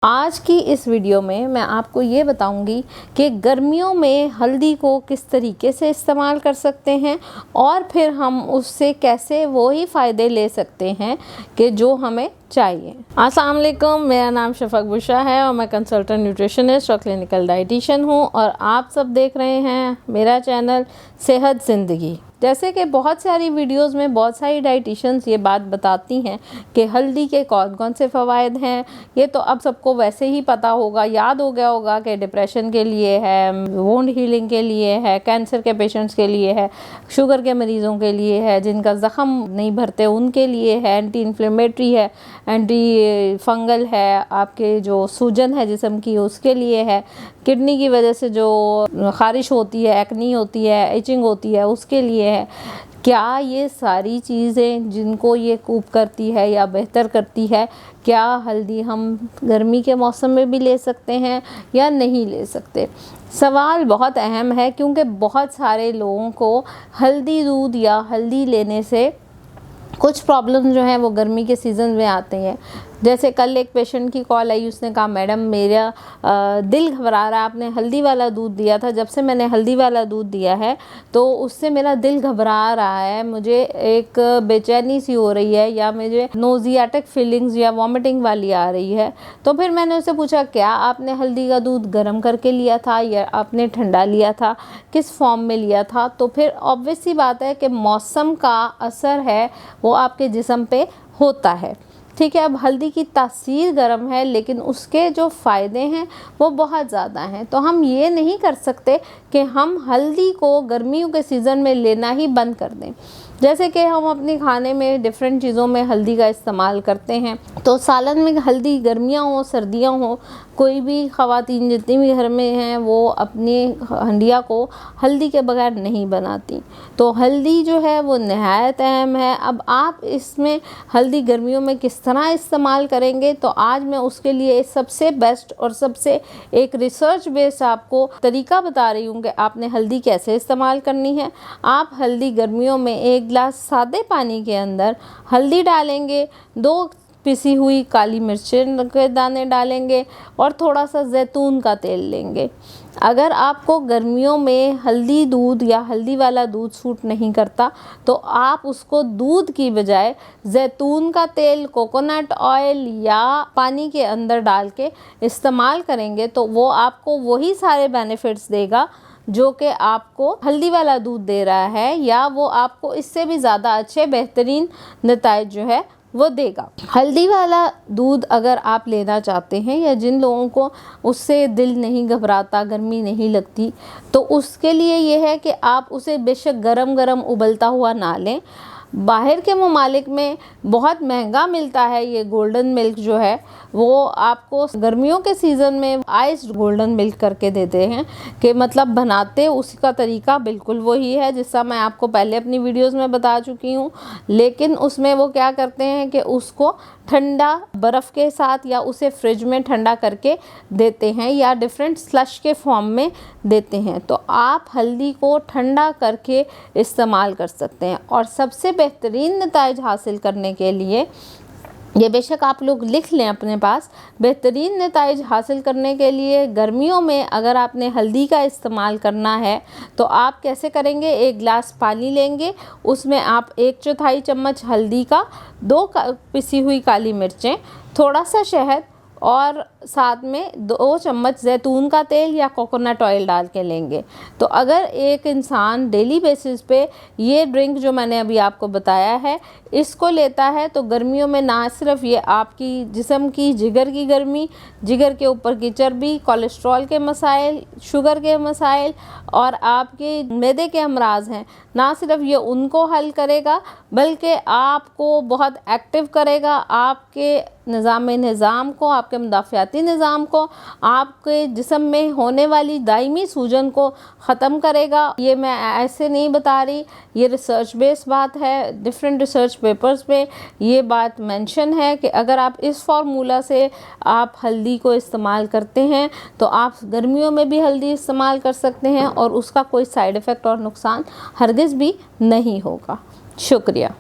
आज की इस वीडियो में मैं आपको ये बताऊंगी कि गर्मियों में हल्दी को किस तरीके से इस्तेमाल कर सकते हैं और फिर हम उससे कैसे वही फ़ायदे ले सकते हैं कि जो हमें चाहिए। अस्सलाम वालेकुम, मेरा नाम शफक बुशरा है और मैं कंसल्टेंट न्यूट्रिशनिस्ट और क्लिनिकल डाइटिशियन हूँ और आप सब देख रहे हैं मेरा चैनल सेहत ज़िंदगी। जैसे कि बहुत सारी वीडियोस में बहुत सारी डाइटिशियंस ये बात बताती हैं कि हल्दी के कौन कौन से फ़वाइद हैं। ये तो अब सबको वैसे ही पता होगा, याद हो गया होगा कि डिप्रेशन के लिए है, वुंड हीलिंग के लिए है, कैंसर के पेशेंट्स के लिए है, शुगर के मरीज़ों के लिए है, जिनका ज़ख़म नहीं भरते उनके लिए है, एंटी इन्फ्लेमेटरी है, एंटी फंगल है, आपके जो सूजन है जिस्म की उसके लिए है, किडनी की वजह से जो ख़ारिश होती है, एक्नी होती है, इचिंग होती है उसके लिए है। क्या ये सारी चीज़ें जिनको ये कूप करती है या बेहतर करती है, क्या हल्दी हम गर्मी के मौसम में भी ले सकते हैं या नहीं ले सकते? सवाल बहुत अहम है क्योंकि बहुत सारे लोगों को हल्दी दूध या हल्दी लेने से कुछ प्रॉब्लम जो हैं वो गर्मी के सीज़न में आते हैं। जैसे कल एक पेशेंट की कॉल आई, उसने कहा मैडम मेरा दिल घबरा रहा है, आपने हल्दी वाला दूध दिया था, जब से मैंने हल्दी वाला दूध दिया है तो उससे मेरा दिल घबरा रहा है, मुझे एक बेचैनी सी हो रही है या मुझे नोजियाटिक फीलिंग्स या वॉमिटिंग वाली आ रही है। तो फिर मैंने उससे पूछा क्या आपने हल्दी का दूध गर्म करके लिया था या आपने ठंडा लिया था, किस फॉर्म में लिया था? तो फिर ऑब्वियस सी बात है कि मौसम का असर है वो आपके जिस्म पे होता है। ठीक है, अब हल्दी की तासीर गर्म है लेकिन उसके जो फ़ायदे हैं वो बहुत ज़्यादा हैं। तो हम ये नहीं कर सकते कि हम हल्दी को गर्मियों के सीज़न में लेना ही बंद कर दें। जैसे कि हम अपने खाने में डिफरेंट चीज़ों में हल्दी का इस्तेमाल करते हैं, तो सालन में हल्दी गर्मियाँ हो सर्दियाँ हो, कोई भी ख़वातीन जितनी भी घर में हैं वो अपनी हंडिया को हल्दी के बगैर नहीं बनाती। तो हल्दी जो है वो नहायत अहम है। अब आप इसमें हल्दी गर्मियों में किस तरह इस्तेमाल करेंगे, तो आज मैं उसके लिए सबसे बेस्ट और सबसे एक रिसर्च बेस्ड आपको तरीका बता रही हूँ कि आपने हल्दी कैसे इस्तेमाल करनी है। आप हल्दी गर्मियों में एक गिलास सादे पानी के अंदर हल्दी डालेंगे, 2 पिसी हुई काली मिर्चें के दाने डालेंगे और थोड़ा सा जैतून का तेल लेंगे। अगर आपको गर्मियों में हल्दी दूध या हल्दी वाला दूध सूट नहीं करता तो आप उसको दूध की बजाय जैतून का तेल, कोकोनट ऑयल या पानी के अंदर डाल के इस्तेमाल करेंगे तो वो आपको वही सारे बेनिफिट्स देगा जो कि आपको हल्दी वाला दूध दे रहा है, या वो आपको इससे भी ज़्यादा अच्छे बेहतरीन नतीजे जो है वो देगा। हल्दी वाला दूध अगर आप लेना चाहते हैं या जिन लोगों को उससे दिल नहीं घबराता, गर्मी नहीं लगती, तो उसके लिए ये है कि आप उसे बेशक गरम गरम उबलता हुआ ना लें। बाहर के ममालिक में बहुत महंगा मिलता है ये गोल्डन मिल्क जो है, वो आपको गर्मियों के सीज़न में आइस्ड गोल्डन मिल्क करके देते हैं कि मतलब बनाते उसका तरीका बिल्कुल वही है जिसका मैं आपको पहले अपनी वीडियोस में बता चुकी हूँ, लेकिन उसमें वो क्या करते हैं कि उसको ठंडा बर्फ़ के साथ या उसे फ्रिज में ठंडा करके देते हैं या डिफरेंट स्लश के फॉर्म में देते हैं। तो आप हल्दी को ठंडा करके इस्तेमाल कर सकते हैं और सबसे बेहतरीन नतीजे हासिल करने के लिए, ये बेशक आप लोग लिख लें अपने पास, बेहतरीन नतीजे हासिल करने के लिए गर्मियों में अगर आपने हल्दी का इस्तेमाल करना है तो आप कैसे करेंगे? 1 गिलास पानी लेंगे, उसमें आप 1/4 चम्मच हल्दी का, 2 पिसी हुई काली मिर्चें, थोड़ा सा शहद और साथ में 2 चम्मच जैतून का तेल या कोकोनट ऑयल डाल के लेंगे। तो अगर एक इंसान डेली बेसिस पे ये ड्रिंक जो मैंने अभी आपको बताया है इसको लेता है तो गर्मियों में ना सिर्फ ये आपकी जिस्म की जिगर की गर्मी, जिगर के ऊपर की चर्बी, कोलेस्ट्रॉल के मसाइल, शुगर के मसाइल और आपके मैदे के अमराज हैं, ना सिर्फ ये उनको हल करेगा बल्कि आपको बहुत एक्टिव करेगा, आपके निज़ाम को, आपके मुदाफ़ियाती निज़ाम को, आपके जिस्म में होने वाली दायमी सूजन को ख़त्म करेगा। ये मैं ऐसे नहीं बता रही, ये रिसर्च बेस्ड बात है, डिफरेंट रिसर्च पेपर्स पे ये बात मेंशन है कि अगर आप इस फार्मूला से आप हल्दी को इस्तेमाल करते हैं तो आप गर्मियों में भी हल्दी इस्तेमाल कर सकते हैं और उसका कोई साइड इफ़ेक्ट और नुकसान हरगिज़ भी नहीं होगा। शुक्रिया।